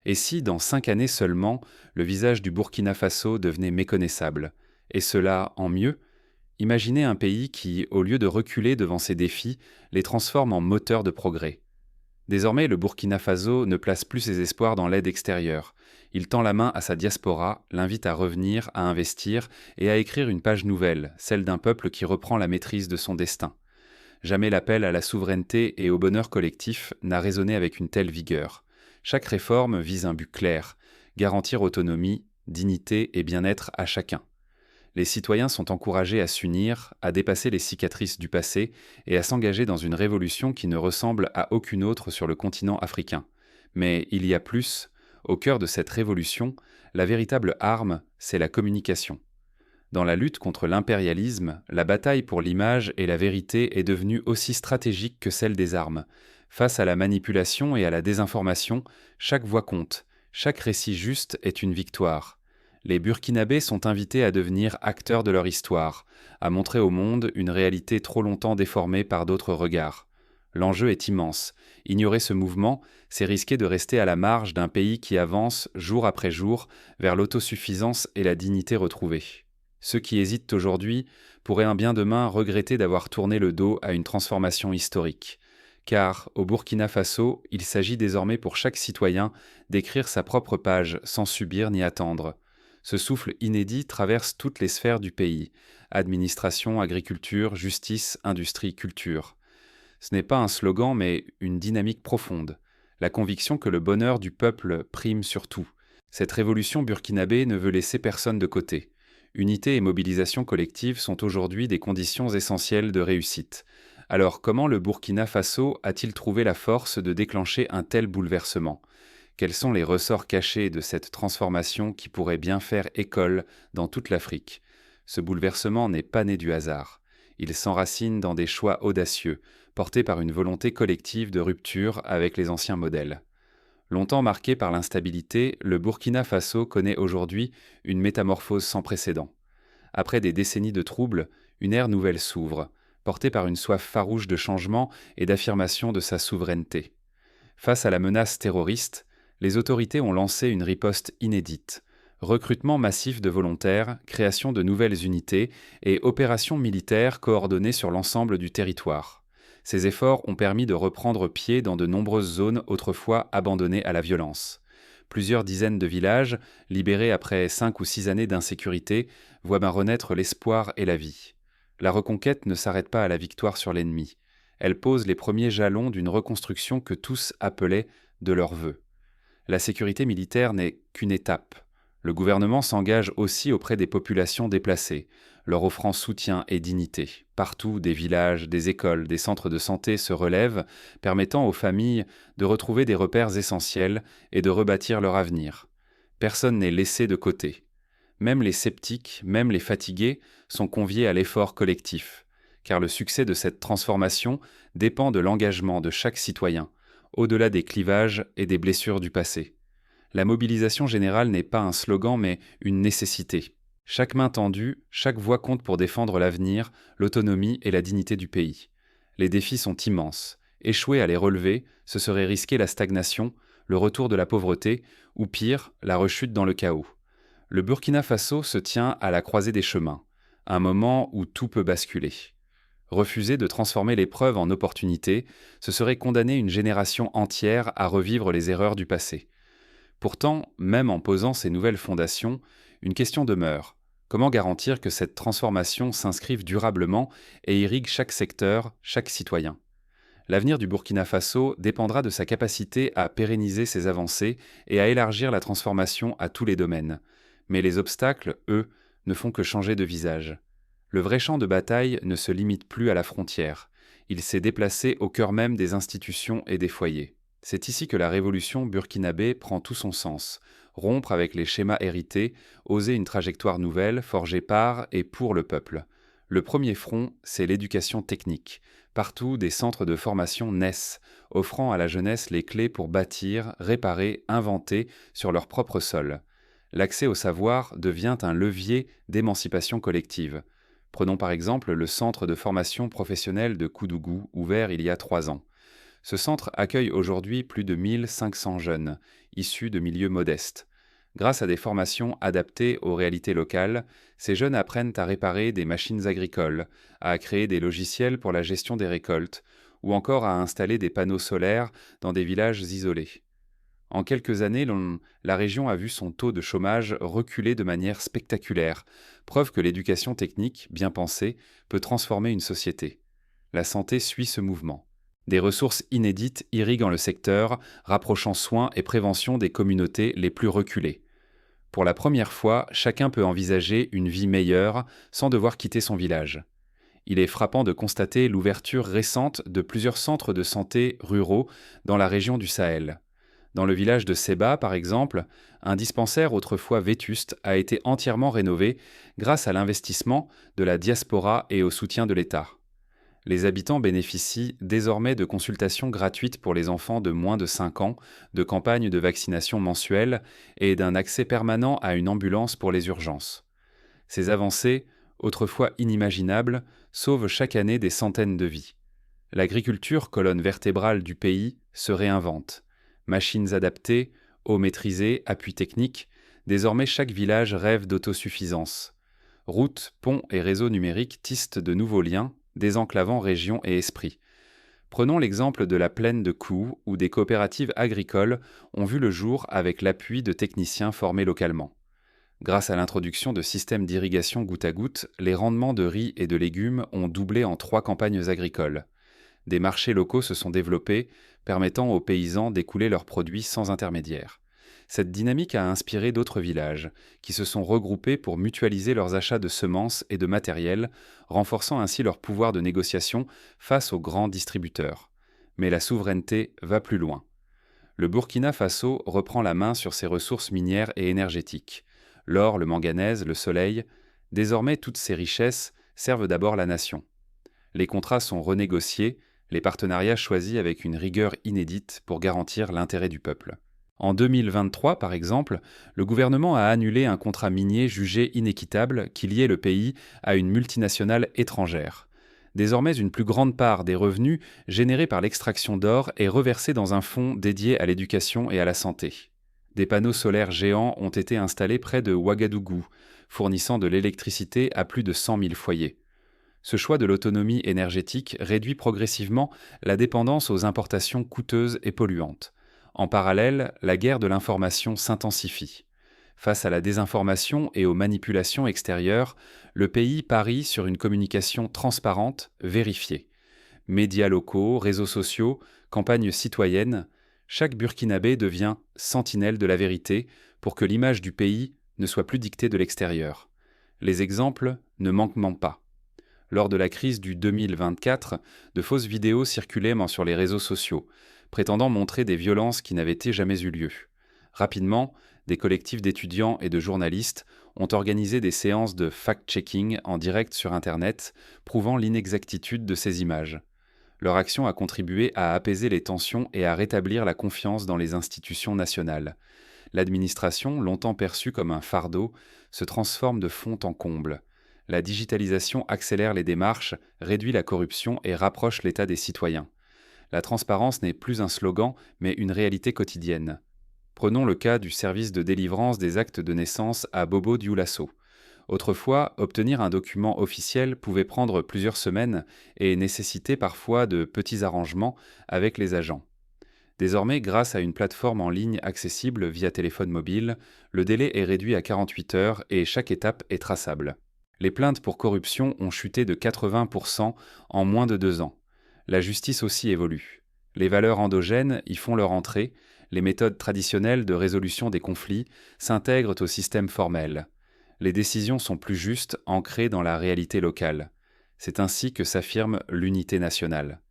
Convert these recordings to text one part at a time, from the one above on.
Et si, dans 5 années seulement, le visage du Burkina Faso devenait méconnaissable? Et cela en mieux? Imaginez un pays qui, au lieu de reculer devant ces défis, les transforme en moteur de progrès. Désormais, le Burkina Faso ne place plus ses espoirs dans l'aide extérieure. Il tend la main à sa diaspora, l'invite à revenir, à investir et à écrire une page nouvelle, celle d'un peuple qui reprend la maîtrise de son destin. Jamais l'appel à la souveraineté et au bonheur collectif n'a résonné avec une telle vigueur. Chaque réforme vise un but clair: garantir autonomie, dignité et bien-être à chacun. Les citoyens sont encouragés à s'unir, à dépasser les cicatrices du passé et à s'engager dans une révolution qui ne ressemble à aucune autre sur le continent africain. Mais il y a plus. Au cœur de cette révolution, la véritable arme, c'est la communication. Dans la lutte contre l'impérialisme, la bataille pour l'image et la vérité est devenue aussi stratégique que celle des armes. Face à la manipulation et à la désinformation, chaque voix compte, chaque récit juste est une victoire. Les Burkinabés sont invités à devenir acteurs de leur histoire, à montrer au monde une réalité trop longtemps déformée par d'autres regards. L'enjeu est immense. Ignorer ce mouvement, c'est risquer de rester à la marge d'un pays qui avance, jour après jour, vers l'autosuffisance et la dignité retrouvée. Ceux qui hésitent aujourd'hui pourraient un bien demain regretter d'avoir tourné le dos à une transformation historique. Car, au Burkina Faso, il s'agit désormais pour chaque citoyen d'écrire sa propre page sans subir ni attendre. Ce souffle inédit traverse toutes les sphères du pays: administration, agriculture, justice, industrie, culture. Ce n'est pas un slogan, mais une dynamique profonde. La conviction que le bonheur du peuple prime sur tout. Cette révolution burkinabé ne veut laisser personne de côté. Unité et mobilisation collective sont aujourd'hui des conditions essentielles de réussite. Alors comment le Burkina Faso a-t-il trouvé la force de déclencher un tel bouleversement? Quels sont les ressorts cachés de cette transformation qui pourrait bien faire école dans toute l'Afrique? Ce bouleversement n'est pas né du hasard. Il s'enracine dans des choix audacieux, portés par une volonté collective de rupture avec les anciens modèles. Longtemps marqué par l'instabilité, le Burkina Faso connaît aujourd'hui une métamorphose sans précédent. Après des décennies de troubles, une ère nouvelle s'ouvre, portée par une soif farouche de changement et d'affirmation de sa souveraineté. Face à la menace terroriste, les autorités ont lancé une riposte inédite: recrutement massif de volontaires, création de nouvelles unités et opérations militaires coordonnées sur l'ensemble du territoire. Ces efforts ont permis de reprendre pied dans de nombreuses zones autrefois abandonnées à la violence. Plusieurs dizaines de villages, libérés après 5 ou 6 années d'insécurité, voient ben renaître l'espoir et la vie. La reconquête ne s'arrête pas à la victoire sur l'ennemi. Elle pose les premiers jalons d'une reconstruction que tous appelaient de leur vœu. La sécurité militaire n'est qu'une étape. Le gouvernement s'engage aussi auprès des populations déplacées, leur offrant soutien et dignité. Partout, des villages, des écoles, des centres de santé se relèvent, permettant aux familles de retrouver des repères essentiels et de rebâtir leur avenir. Personne n'est laissé de côté. Même les sceptiques, même les fatigués, sont conviés à l'effort collectif, car le succès de cette transformation dépend de l'engagement de chaque citoyen, au-delà des clivages et des blessures du passé. La mobilisation générale n'est pas un slogan, mais une nécessité. Chaque main tendue, chaque voix compte pour défendre l'avenir, l'autonomie et la dignité du pays. Les défis sont immenses. Échouer à les relever, ce serait risquer la stagnation, le retour de la pauvreté, ou pire, la rechute dans le chaos. Le Burkina Faso se tient à la croisée des chemins, un moment où tout peut basculer. Refuser de transformer l'épreuve en opportunité, ce serait condamner une génération entière à revivre les erreurs du passé. Pourtant, même en posant ces nouvelles fondations, une question demeure: comment garantir que cette transformation s'inscrive durablement et irrigue chaque secteur, chaque citoyen? L'avenir du Burkina Faso dépendra de sa capacité à pérenniser ses avancées et à élargir la transformation à tous les domaines. Mais les obstacles, eux, ne font que changer de visage. Le vrai champ de bataille ne se limite plus à la frontière. Il s'est déplacé au cœur même des institutions et des foyers. C'est ici que la révolution burkinabé prend tout son sens: rompre avec les schémas hérités, oser une trajectoire nouvelle, forgée par et pour le peuple. Le premier front, c'est l'éducation technique. Partout, des centres de formation naissent, offrant à la jeunesse les clés pour bâtir, réparer, inventer sur leur propre sol. L'accès au savoir devient un levier d'émancipation collective. Prenons par exemple le centre de formation professionnelle de Koudougou, ouvert il y a 3 ans. Ce centre accueille aujourd'hui plus de 1500 jeunes, issus de milieux modestes. Grâce à des formations adaptées aux réalités locales, ces jeunes apprennent à réparer des machines agricoles, à créer des logiciels pour la gestion des récoltes, ou encore à installer des panneaux solaires dans des villages isolés. En quelques années, la région a vu son taux de chômage reculer de manière spectaculaire, preuve que l'éducation technique, bien pensée, peut transformer une société. La santé suit ce mouvement. Des ressources inédites irriguent le secteur, rapprochant soins et prévention des communautés les plus reculées. Pour la première fois, chacun peut envisager une vie meilleure sans devoir quitter son village. Il est frappant de constater l'ouverture récente de plusieurs centres de santé ruraux dans la région du Sahel. Dans le village de Seba, par exemple, un dispensaire autrefois vétuste a été entièrement rénové grâce à l'investissement de la diaspora et au soutien de l'État. Les habitants bénéficient désormais de consultations gratuites pour les enfants de moins de 5 ans, de campagnes de vaccination mensuelles et d'un accès permanent à une ambulance pour les urgences. Ces avancées, autrefois inimaginables, sauvent chaque année des centaines de vies. L'agriculture, colonne vertébrale du pays, se réinvente. Machines adaptées, eau maîtrisée, appui technique, désormais chaque village rêve d'autosuffisance. Routes, ponts et réseaux numériques tissent de nouveaux liens, désenclavant région et esprit. Prenons l'exemple de la plaine de Kouh, où des coopératives agricoles ont vu le jour avec l'appui de techniciens formés localement. Grâce à l'introduction de systèmes d'irrigation goutte à goutte, les rendements de riz et de légumes ont doublé en 3 campagnes agricoles. Des marchés locaux se sont développés, permettant aux paysans d'écouler leurs produits sans intermédiaire. Cette dynamique a inspiré d'autres villages, qui se sont regroupés pour mutualiser leurs achats de semences et de matériel, renforçant ainsi leur pouvoir de négociation face aux grands distributeurs. Mais la souveraineté va plus loin. Le Burkina Faso reprend la main sur ses ressources minières et énergétiques. L'or, le manganèse, le soleil, désormais toutes ces richesses servent d'abord la nation. Les contrats sont renégociés, les partenariats choisis avec une rigueur inédite pour garantir l'intérêt du peuple. En 2023, par exemple, le gouvernement a annulé un contrat minier jugé inéquitable qui liait le pays à une multinationale étrangère. Désormais, une plus grande part des revenus générés par l'extraction d'or est reversée dans un fonds dédié à l'éducation et à la santé. Des panneaux solaires géants ont été installés près de Ouagadougou, fournissant de l'électricité à plus de 100 000 foyers. Ce choix de l'autonomie énergétique réduit progressivement la dépendance aux importations coûteuses et polluantes. En parallèle, la guerre de l'information s'intensifie. Face à la désinformation et aux manipulations extérieures, le pays parie sur une communication transparente, vérifiée. Médias locaux, réseaux sociaux, campagnes citoyennes, chaque Burkinabé devient sentinelle de la vérité pour que l'image du pays ne soit plus dictée de l'extérieur. Les exemples ne manquent pas. Lors de la crise du 2024, de fausses vidéos circulaient sur les réseaux sociaux, prétendant montrer des violences qui n'avaient jamais eu lieu. Rapidement, des collectifs d'étudiants et de journalistes ont organisé des séances de fact-checking en direct sur Internet, prouvant l'inexactitude de ces images. Leur action a contribué à apaiser les tensions et à rétablir la confiance dans les institutions nationales. L'administration, longtemps perçue comme un fardeau, se transforme de fond en comble. La digitalisation accélère les démarches, réduit la corruption et rapproche l'État des citoyens. La transparence n'est plus un slogan, mais une réalité quotidienne. Prenons le cas du service de délivrance des actes de naissance à Bobo-Dioulasso. Autrefois, obtenir un document officiel pouvait prendre plusieurs semaines et nécessitait parfois de petits arrangements avec les agents. Désormais, grâce à une plateforme en ligne accessible via téléphone mobile, le délai est réduit à 48 heures et chaque étape est traçable. Les plaintes pour corruption ont chuté de 80% en moins de 2 ans. La justice aussi évolue. Les valeurs endogènes y font leur entrée, les méthodes traditionnelles de résolution des conflits s'intègrent au système formel. Les décisions sont plus justes, ancrées dans la réalité locale. C'est ainsi que s'affirme l'unité nationale.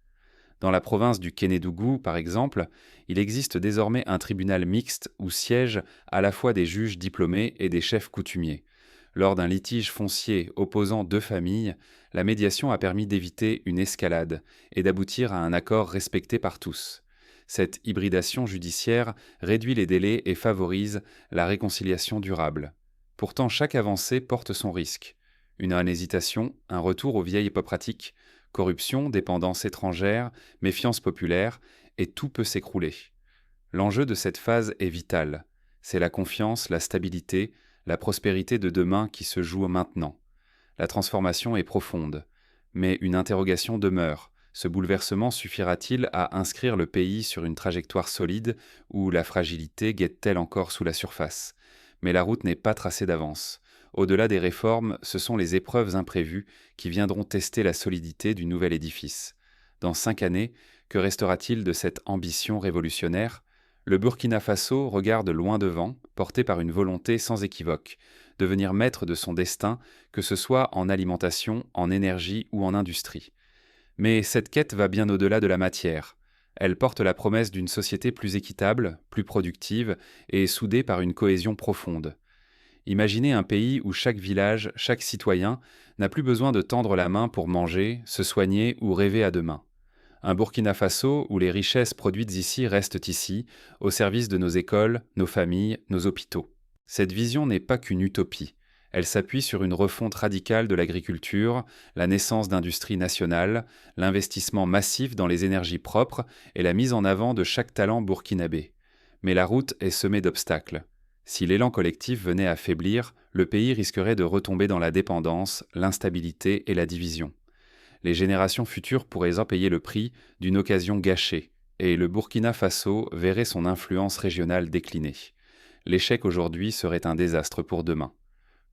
Dans la province du Kénédougou, par exemple, il existe désormais un tribunal mixte où siègent à la fois des juges diplômés et des chefs coutumiers. Lors d'un litige foncier opposant 2 familles, la médiation a permis d'éviter une escalade et d'aboutir à un accord respecté par tous. Cette hybridation judiciaire réduit les délais et favorise la réconciliation durable. Pourtant, chaque avancée porte son risque. Une hésitation, un retour aux vieilles pratiques, Corruption, dépendance étrangère, méfiance populaire, et tout peut s'écrouler. L'enjeu de cette phase est vital. C'est la confiance, la stabilité, la prospérité de demain qui se jouent maintenant. La transformation est profonde. Mais une interrogation demeure. Ce bouleversement suffira-t-il à inscrire le pays sur une trajectoire solide ou la fragilité guette-t-elle encore sous la surface? Mais la route n'est pas tracée d'avance. Au-delà des réformes, ce sont les épreuves imprévues qui viendront tester la solidité du nouvel édifice. Dans 5 années, que restera-t-il de cette ambition révolutionnaire? Le Burkina Faso regarde loin devant, porté par une volonté sans équivoque, devenir maître de son destin, que ce soit en alimentation, en énergie ou en industrie. Mais cette quête va bien au-delà de la matière. Elle porte la promesse d'une société plus équitable, plus productive et soudée par une cohésion profonde. Imaginez un pays où chaque village, chaque citoyen n'a plus besoin de tendre la main pour manger, se soigner ou rêver à demain. Un Burkina Faso où les richesses produites ici restent ici, au service de nos écoles, nos familles, nos hôpitaux. Cette vision n'est pas qu'une utopie. Elle s'appuie sur une refonte radicale de l'agriculture, la naissance d'industries nationales, l'investissement massif dans les énergies propres et la mise en avant de chaque talent burkinabé. Mais la route est semée d'obstacles. Si l'élan collectif venait à faiblir, le pays risquerait de retomber dans la dépendance, l'instabilité et la division. Les générations futures pourraient en payer le prix d'une occasion gâchée, et le Burkina Faso verrait son influence régionale décliner. L'échec aujourd'hui serait un désastre pour demain.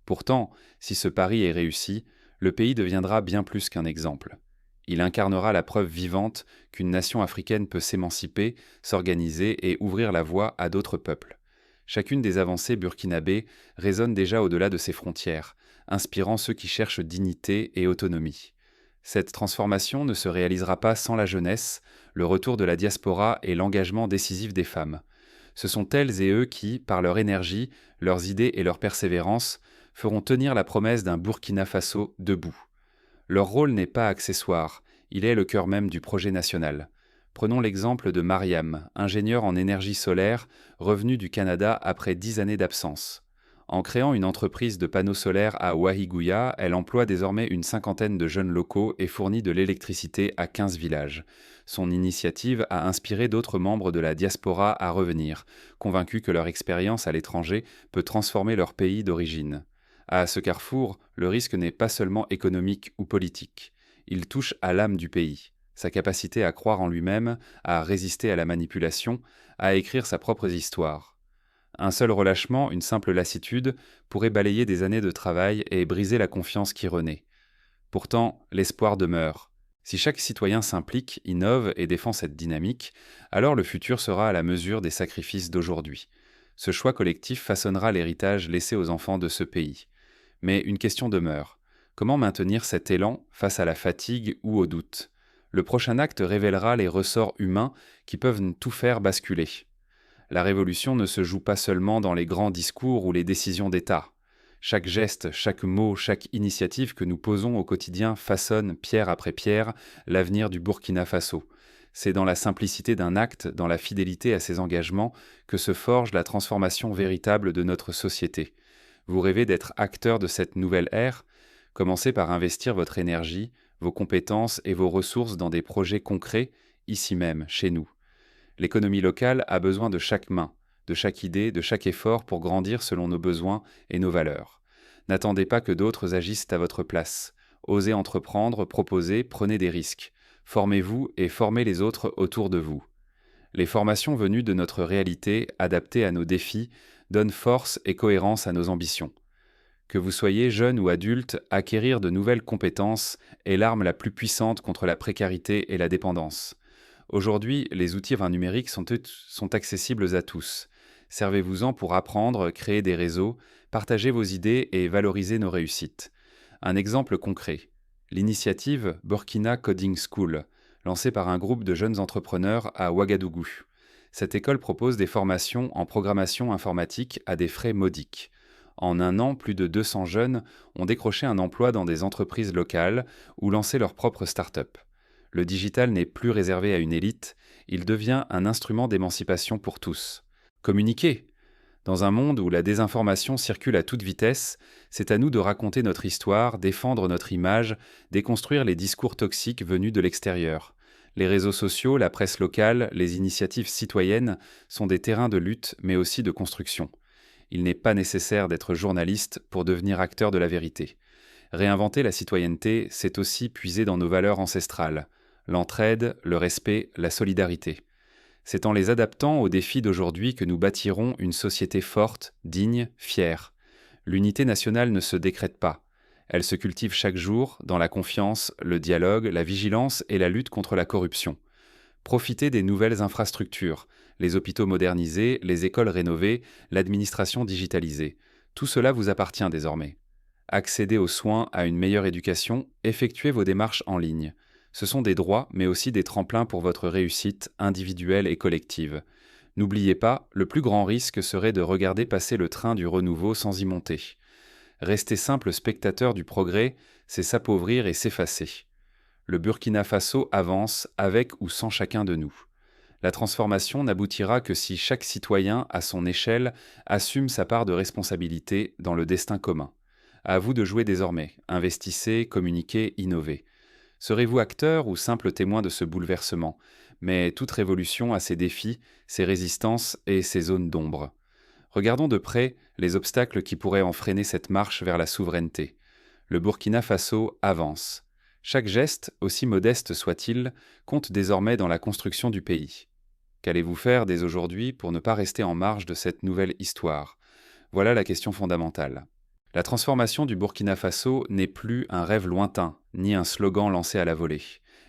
Pourtant, si ce pari est réussi, le pays deviendra bien plus qu'un exemple. Il incarnera la preuve vivante qu'une nation africaine peut s'émanciper, s'organiser et ouvrir la voie à d'autres peuples. Chacune des avancées burkinabées résonne déjà au-delà de ses frontières, inspirant ceux qui cherchent dignité et autonomie. Cette transformation ne se réalisera pas sans la jeunesse, le retour de la diaspora et l'engagement décisif des femmes. Ce sont elles et eux qui, par leur énergie, leurs idées et leur persévérance, feront tenir la promesse d'un Burkina Faso debout. Leur rôle n'est pas accessoire, il est le cœur même du projet national. Prenons l'exemple de Mariam, ingénieure en énergie solaire, revenue du Canada après 10 années d'absence. En créant une entreprise de panneaux solaires à Wahigouya, elle emploie désormais une cinquantaine de jeunes locaux et fournit de l'électricité à 15 villages. Son initiative a inspiré d'autres membres de la diaspora à revenir, convaincus que leur expérience à l'étranger peut transformer leur pays d'origine. À ce carrefour, le risque n'est pas seulement économique ou politique. Il touche à l'âme du pays, sa capacité à croire en lui-même, à résister à la manipulation, à écrire sa propre histoire. Un seul relâchement, une simple lassitude, pourrait balayer des années de travail et briser la confiance qui renaît. Pourtant, l'espoir demeure. Si chaque citoyen s'implique, innove et défend cette dynamique, alors le futur sera à la mesure des sacrifices d'aujourd'hui. Ce choix collectif façonnera l'héritage laissé aux enfants de ce pays. Mais une question demeure. Comment maintenir cet élan face à la fatigue ou au doute? Le prochain acte révélera les ressorts humains qui peuvent tout faire basculer. La révolution ne se joue pas seulement dans les grands discours ou les décisions d'État. Chaque geste, chaque mot, chaque initiative que nous posons au quotidien façonne, pierre après pierre, l'avenir du Burkina Faso. C'est dans la simplicité d'un acte, dans la fidélité à ses engagements, que se forge la transformation véritable de notre société. Vous rêvez d'être acteur de cette nouvelle ère? Commencez par investir votre énergie, vos compétences et vos ressources dans des projets concrets, ici même, chez nous. L'économie locale a besoin de chaque main, de chaque idée, de chaque effort pour grandir selon nos besoins et nos valeurs. N'attendez pas que d'autres agissent à votre place. Osez entreprendre, proposez, prenez des risques. Formez-vous et formez les autres autour de vous. Les formations venues de notre réalité, adaptées à nos défis, donnent force et cohérence à nos ambitions. Que vous soyez jeune ou adulte, acquérir de nouvelles compétences est l'arme la plus puissante contre la précarité et la dépendance. Aujourd'hui, les outils numériques sont accessibles à tous. Servez-vous-en pour apprendre, créer des réseaux, partager vos idées et valoriser nos réussites. Un exemple concret. L'initiative Burkina Coding School, lancée par un groupe de jeunes entrepreneurs à Ouagadougou. Cette école propose des formations en programmation informatique à des frais modiques. En un an, plus de 200 jeunes ont décroché un emploi dans des entreprises locales ou lancé leur propre start-up. Le digital n'est plus réservé à une élite, il devient un instrument d'émancipation pour tous. Communiquez! Dans un monde où la désinformation circule à toute vitesse, c'est à nous de raconter notre histoire, défendre notre image, déconstruire les discours toxiques venus de l'extérieur. Les réseaux sociaux, la presse locale, les initiatives citoyennes sont des terrains de lutte, mais aussi de construction. Il n'est pas nécessaire d'être journaliste pour devenir acteur de la vérité. Réinventer la citoyenneté, c'est aussi puiser dans nos valeurs ancestrales, l'entraide, le respect, la solidarité. C'est en les adaptant aux défis d'aujourd'hui que nous bâtirons une société forte, digne, fière. L'unité nationale ne se décrète pas. Elle se cultive chaque jour dans la confiance, le dialogue, la vigilance et la lutte contre la corruption. Profitez des nouvelles infrastructures, les hôpitaux modernisés, les écoles rénovées, l'administration digitalisée. Tout cela vous appartient désormais. Accédez aux soins, à une meilleure éducation, effectuez vos démarches en ligne. Ce sont des droits, mais aussi des tremplins pour votre réussite individuelle et collective. N'oubliez pas, le plus grand risque serait de regarder passer le train du renouveau sans y monter. Rester simple spectateur du progrès, c'est s'appauvrir et s'effacer. Le Burkina Faso avance avec ou sans chacun de nous. La transformation n'aboutira que si chaque citoyen, à son échelle, assume sa part de responsabilité dans le destin commun. À vous de jouer désormais. Investissez, communiquez, innovez. Serez-vous acteur ou simple témoin de ce bouleversement? Mais toute révolution a ses défis, ses résistances et ses zones d'ombre. Regardons de près les obstacles qui pourraient en freiner cette marche vers la souveraineté. Le Burkina Faso avance. Chaque geste, aussi modeste soit-il, compte désormais dans la construction du pays. Qu'allez-vous faire dès aujourd'hui pour ne pas rester en marge de cette nouvelle histoire? Voilà la question fondamentale. La transformation du Burkina Faso n'est plus un rêve lointain, ni un slogan lancé à la volée.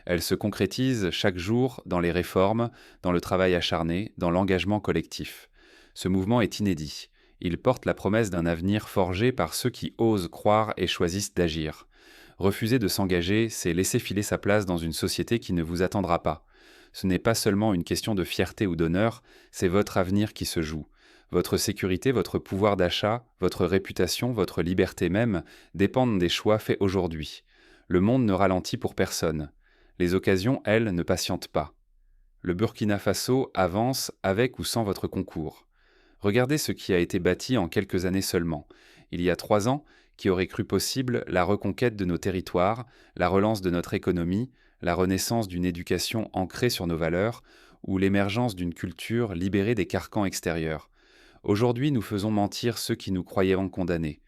Elle se concrétise chaque jour dans les réformes, dans le travail acharné, dans l'engagement collectif. Ce mouvement est inédit. Il porte la promesse d'un avenir forgé par ceux qui osent croire et choisissent d'agir. Refuser de s'engager, c'est laisser filer sa place dans une société qui ne vous attendra pas. Ce n'est pas seulement une question de fierté ou d'honneur, c'est votre avenir qui se joue. Votre sécurité, votre pouvoir d'achat, votre réputation, votre liberté même dépendent des choix faits aujourd'hui. Le monde ne ralentit pour personne. Les occasions, elles, ne patientent pas. Le Burkina Faso avance avec ou sans votre concours. Regardez ce qui a été bâti en quelques années seulement. Il y a 3 ans, qui aurait cru possible la reconquête de nos territoires, la relance de notre économie, la renaissance d'une éducation ancrée sur nos valeurs, ou l'émergence d'une culture libérée des carcans extérieurs. Aujourd'hui, nous faisons mentir ceux qui nous croyaient condamnés.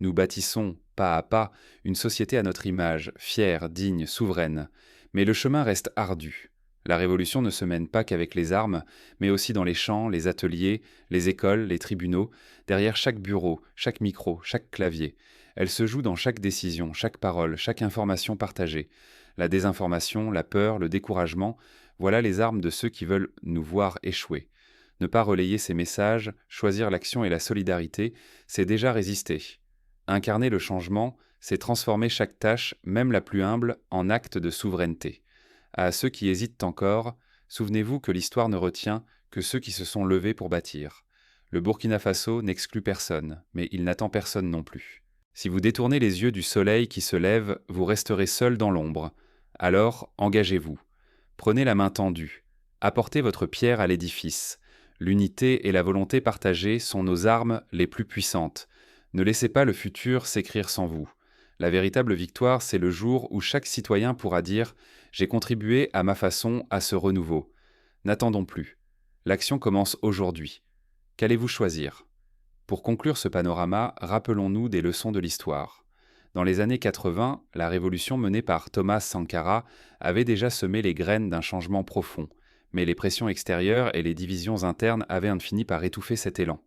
Nous bâtissons, pas à pas, une société à notre image, fière, digne, souveraine. Mais le chemin reste ardu. La révolution ne se mène pas qu'avec les armes, mais aussi dans les champs, les ateliers, les écoles, les tribunaux, derrière chaque bureau, chaque micro, chaque clavier. Elle se joue dans chaque décision, chaque parole, chaque information partagée. La désinformation, la peur, le découragement, voilà les armes de ceux qui veulent nous voir échouer. Ne pas relayer ces messages, choisir l'action et la solidarité, c'est déjà résister. Incarner le changement, c'est transformer chaque tâche, même la plus humble, en acte de souveraineté. À ceux qui hésitent encore, souvenez-vous que l'histoire ne retient que ceux qui se sont levés pour bâtir. Le Burkina Faso n'exclut personne, mais il n'attend personne non plus. Si vous détournez les yeux du soleil qui se lève, vous resterez seul dans l'ombre. Alors, engagez-vous. Prenez la main tendue. Apportez votre pierre à l'édifice. L'unité et la volonté partagée sont nos armes les plus puissantes. Ne laissez pas le futur s'écrire sans vous. La véritable victoire, c'est le jour où chaque citoyen pourra dire « J'ai contribué à ma façon à ce renouveau ». N'attendons plus. L'action commence aujourd'hui. Qu'allez-vous choisir? Pour conclure ce panorama, rappelons-nous des leçons de l'histoire. Dans les années 80, la révolution menée par Thomas Sankara avait déjà semé les graines d'un changement profond, mais les pressions extérieures et les divisions internes avaient fini par étouffer cet élan.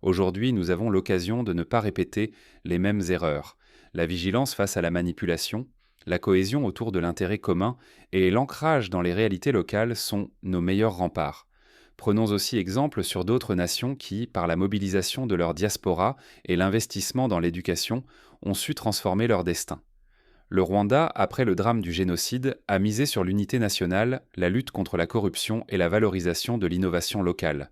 Aujourd'hui, nous avons l'occasion de ne pas répéter les mêmes erreurs. La vigilance face à la manipulation, la cohésion autour de l'intérêt commun et l'ancrage dans les réalités locales sont nos meilleurs remparts. Prenons aussi exemple sur d'autres nations qui, par la mobilisation de leur diaspora et l'investissement dans l'éducation, ont su transformer leur destin. Le Rwanda, après le drame du génocide, a misé sur l'unité nationale, la lutte contre la corruption et la valorisation de l'innovation locale.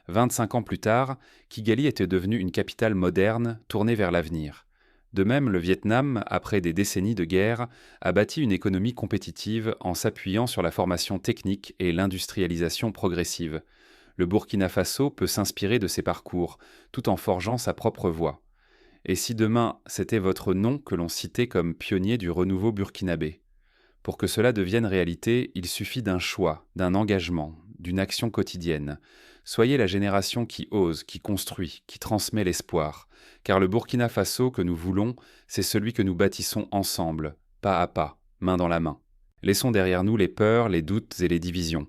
25 ans plus tard, Kigali était devenue une capitale moderne, tournée vers l'avenir. De même, le Vietnam, après des décennies de guerre, a bâti une économie compétitive en s'appuyant sur la formation technique et l'industrialisation progressive. Le Burkina Faso peut s'inspirer de ces parcours, tout en forgeant sa propre voie. Et si demain c'était votre nom que l'on citait comme pionnier du renouveau burkinabé? Pour que cela devienne réalité, il suffit d'un choix, d'un engagement, d'une action quotidienne. Soyez la génération qui ose, qui construit, qui transmet l'espoir. Car le Burkina Faso que nous voulons, c'est celui que nous bâtissons ensemble, pas à pas, main dans la main. Laissons derrière nous les peurs, les doutes et les divisions.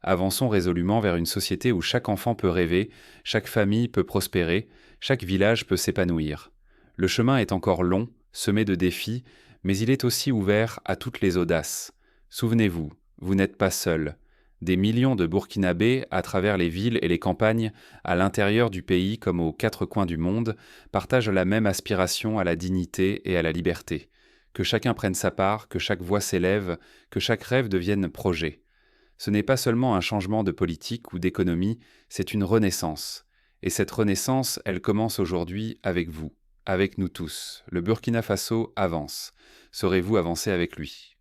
Avançons résolument vers une société où chaque enfant peut rêver, chaque famille peut prospérer, chaque village peut s'épanouir. Le chemin est encore long, semé de défis, mais il est aussi ouvert à toutes les audaces. Souvenez-vous, vous n'êtes pas seul. Des millions de Burkinabés, à travers les villes et les campagnes, à l'intérieur du pays comme aux quatre coins du monde, partagent la même aspiration à la dignité et à la liberté. Que chacun prenne sa part, que chaque voix s'élève, que chaque rêve devienne projet. Ce n'est pas seulement un changement de politique ou d'économie, c'est une renaissance. Et cette renaissance, elle commence aujourd'hui avec vous, avec nous tous. Le Burkina Faso avance. Saurez-vous avancer avec lui?